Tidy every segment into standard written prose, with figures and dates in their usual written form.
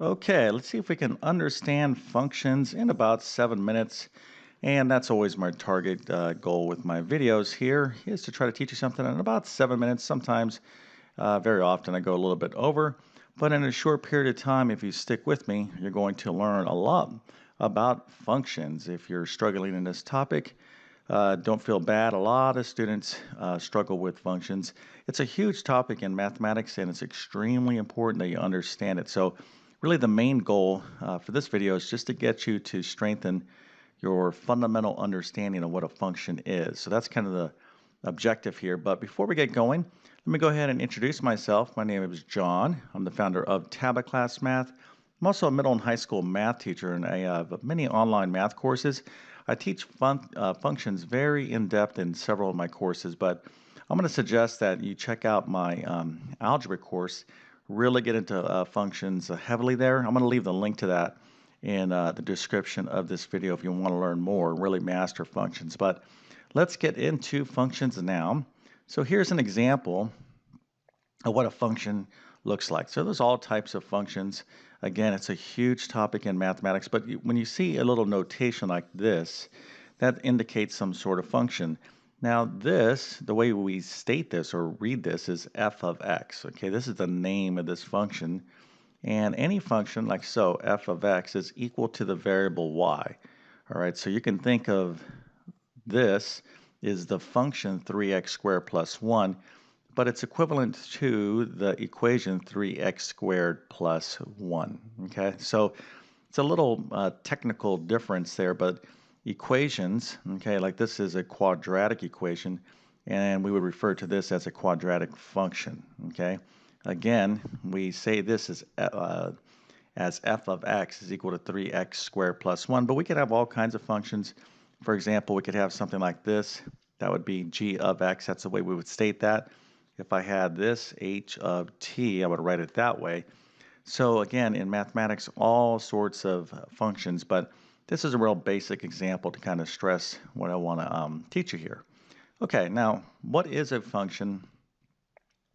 Okay, let's see if we can understand functions in about 7 minutes. And that's always my target goal with my videos here is to try to teach you something in about 7 minutes. Sometimes, very often, I go a little bit over. But in a short period of time, if you stick with me, you're going to learn a lot about functions. If you're struggling in this topic, don't feel bad. A lot of students struggle with functions. It's a huge topic in mathematics, and it's extremely important that you understand it. So, really, the main goal for this video is just to get you to strengthen your fundamental understanding of what a function is. So, that's kind of the objective here. But before we get going, let me go ahead and introduce myself. My name is John. I'm the founder of Tablet Class Math. I'm also a middle and high school math teacher, and I have many online math courses. I teach functions very in depth in several of my courses, but I'm going to suggest that you check out my algebra course, really get into functions heavily there. I'm going to leave the link to that in the description of this video if you want to learn more, really master functions. But let's get into functions now. So here's an example of what a function looks like. So there's all types of functions. Again, it's a huge topic in mathematics, but when you see a little notation like this, that indicates some sort of function. Now this, the way we state this or read this is f of x. Okay, this is the name of this function. And any function like so, f of x is equal to the variable y. All right, so you can think of this is the function 3x squared plus 1, but it's equivalent to the equation 3x squared plus 1. Okay, so it's a little technical difference there, but equations, okay, like this is a quadratic equation, and we would refer to this as a quadratic function. Okay, again, we say this is as f of x is equal to 3x squared plus 1, but we could have all kinds of functions. For example, we could have something like this. That would be g of x. That's the way we would state that. If I had this h of t, I would write it that way. So again, in mathematics, all sorts of functions, but this is a real basic example to kind of stress what I want to teach you here. Okay, now, what is a function?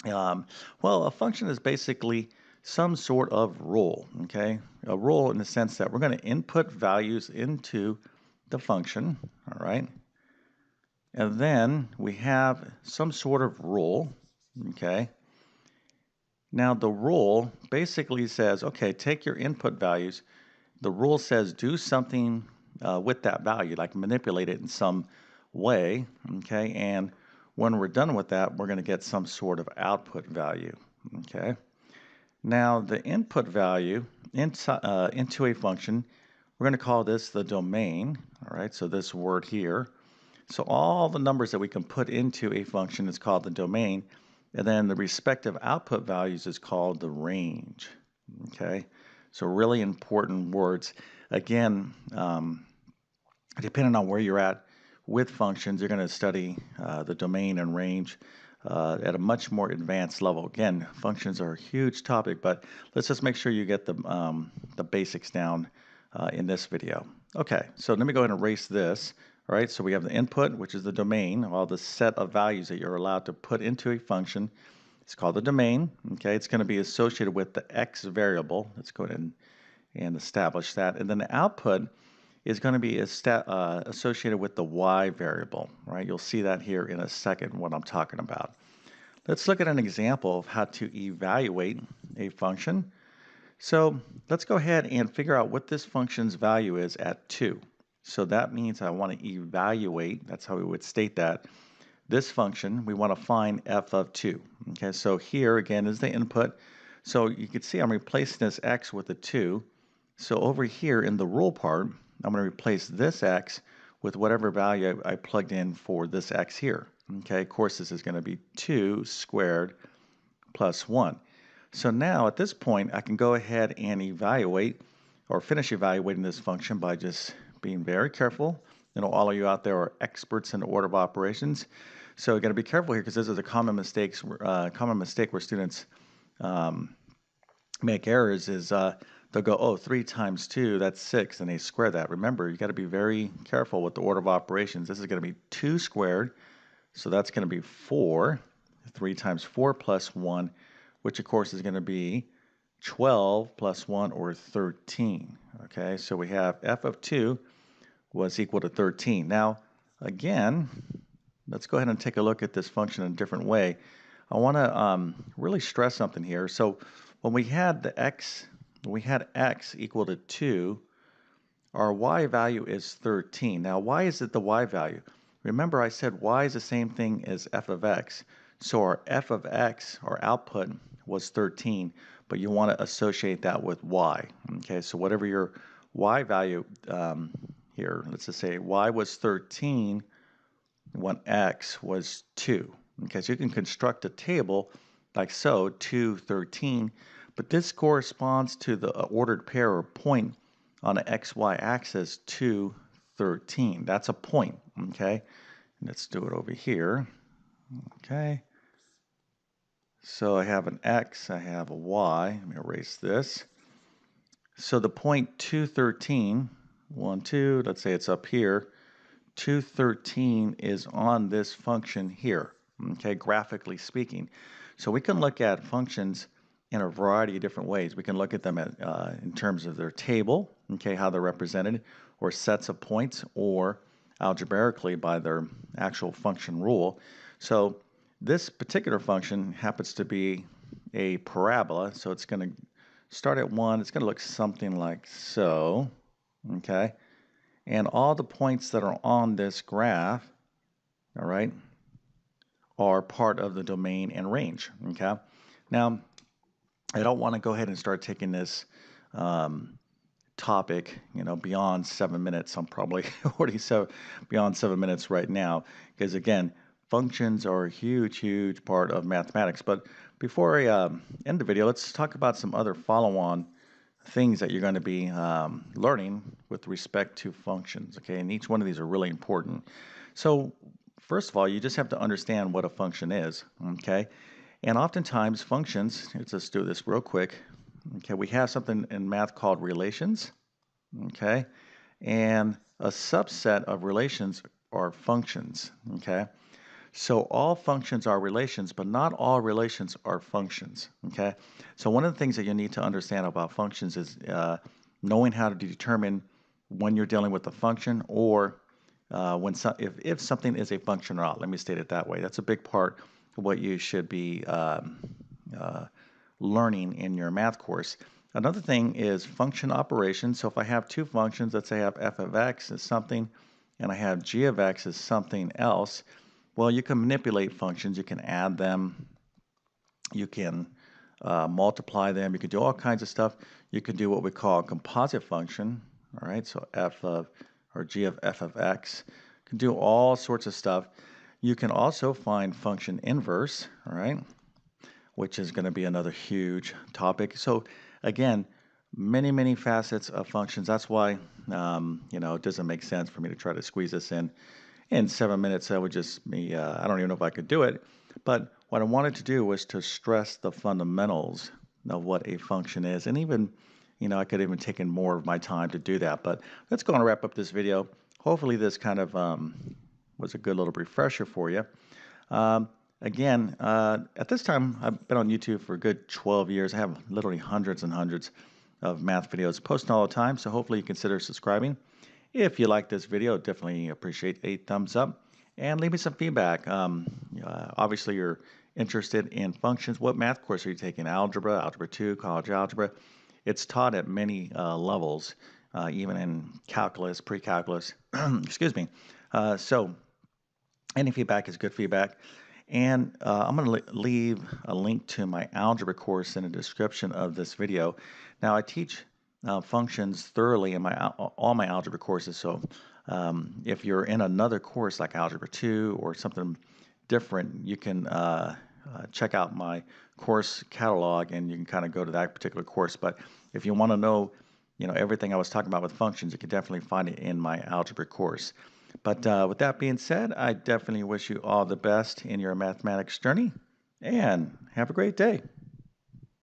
Well, a function is basically some sort of rule, okay? A rule in the sense that we're going to input values into the function, all right? And then we have some sort of rule, okay? Now the rule basically says, okay, take your input values. The rule says do something with that value, like manipulate it in some way, okay? And when we're done with that, we're going to get some sort of output value, okay? Now the input value into a function, we're going to call this the domain, all right? So this word here. So all the numbers that we can put into a function is called the domain, and then the respective output values is called the range, okay? So really important words. Again, depending on where you're at with functions, you're going to study the domain and range at a much more advanced level. Again, functions are a huge topic, but let's just make sure you get the basics down in this video. Okay, so let me go ahead and erase this. All right, so we have the input, which is the domain, all the set of values that you're allowed to put into a function. It's called the domain. Okay, it's going to be associated with the x variable. Let's go ahead and establish that. And then the output is going to be associated with the y variable, right? You'll see that here in a second, what I'm talking about. Let's look at an example of how to evaluate a function. So let's go ahead and figure out what this function's value is at 2. So that means I want to evaluate, that's how we would state that. This function, we want to find f of 2. Okay, so here again is the input. So you can see I'm replacing this x with a 2. So over here in the rule part, I'm going to replace this x with whatever value I plugged in for this x here. Okay, of course this is going to be 2 squared plus 1. So now at this point I can go ahead and evaluate or finish evaluating this function by just being very careful. You know, all of you out there are experts in the order of operations. So you got to be careful here because this is a common mistake where students make errors is they'll go, oh, 3 times 2, that's 6, and they square that. Remember, you got to be very careful with the order of operations. This is going to be 2 squared, so that's going to be 4. 3 times 4 plus 1, which of course is going to be 12 plus 1, or 13. Okay, so we have f of 2 was equal to 13. Now, again, let's go ahead and take a look at this function in a different way. I want to really stress something here. So when we had x equal to 2, our y value is 13. Now, why is it the y value? Remember, I said y is the same thing as f of x. So our f of x, our output, was 13, but you want to associate that with y. Okay, so whatever your y value here, let's just say y was 13 when x was 2. Okay, so you can construct a table like so, 2, 13, but this corresponds to the ordered pair or point on the xy axis 2, 13. That's a point, okay? Let's do it over here, okay? So I have an x, I have a y. Let me erase this. So the point 2, 13, 1, 2, let's say it's up here. 213 is on this function here, okay, graphically speaking. So we can look at functions in a variety of different ways. We can look at them in terms of their table, okay, how they're represented, or sets of points, or algebraically by their actual function rule. So this particular function happens to be a parabola, so it's going to start at 1. It's going to look something like so, okay? And all the points that are on this graph, all right, are part of the domain and range, okay? Now, I don't want to go ahead and start taking this topic, beyond 7 minutes. I'm probably already beyond 7 minutes right now, because again, functions are a huge, huge part of mathematics. But before I end the video, let's talk about some other follow-on things that you're going to be learning with respect to functions, okay? And each one of these are really important. So first of all, you just have to understand what a function is, okay? And oftentimes functions, let's just do this real quick, okay? We have something in math called relations, okay? And a subset of relations are functions, okay? So all functions are relations, but not all relations are functions, okay? So one of the things that you need to understand about functions is knowing how to determine when you're dealing with a function, or if something is a function or not. Let me state it that way. That's a big part of what you should be learning in your math course. Another thing is function operations. So if I have two functions, let's say I have f of x is something, and I have g of x is something else, well, you can manipulate functions. You can add them. You can multiply them. You can do all kinds of stuff. You can do what we call a composite function. All right, so g of f of x. You can do all sorts of stuff. You can also find function inverse, all right, which is going to be another huge topic. So again, many, many facets of functions. That's why it doesn't make sense for me to try to squeeze this in 7 minutes. That would just be, I don't even know if I could do it. But what I wanted to do was to stress the fundamentals of what a function is. And even, I could even take in more of my time to do that. But let's go and wrap up this video. Hopefully this kind of was a good little refresher for you. Again, at this time, I've been on YouTube for a good 12 years. I have literally hundreds and hundreds of math videos posting all the time. So hopefully you consider subscribing. If you like this video, definitely appreciate a thumbs up, and leave me some feedback. Obviously, you're interested in functions. What math course are you taking? Algebra, Algebra 2, college algebra? It's taught at many levels, even in calculus, pre-calculus. Excuse me. So any feedback is good feedback. And I'm going to leave a link to my algebra course in the description of this video. Now, I teach functions thoroughly in all my algebra courses. So if you're in another course like Algebra 2 or something different, you can check out my course catalog and you can kind of go to that particular course. But if you want to know, everything I was talking about with functions, you can definitely find it in my algebra course. But with that being said, I definitely wish you all the best in your mathematics journey, and have a great day.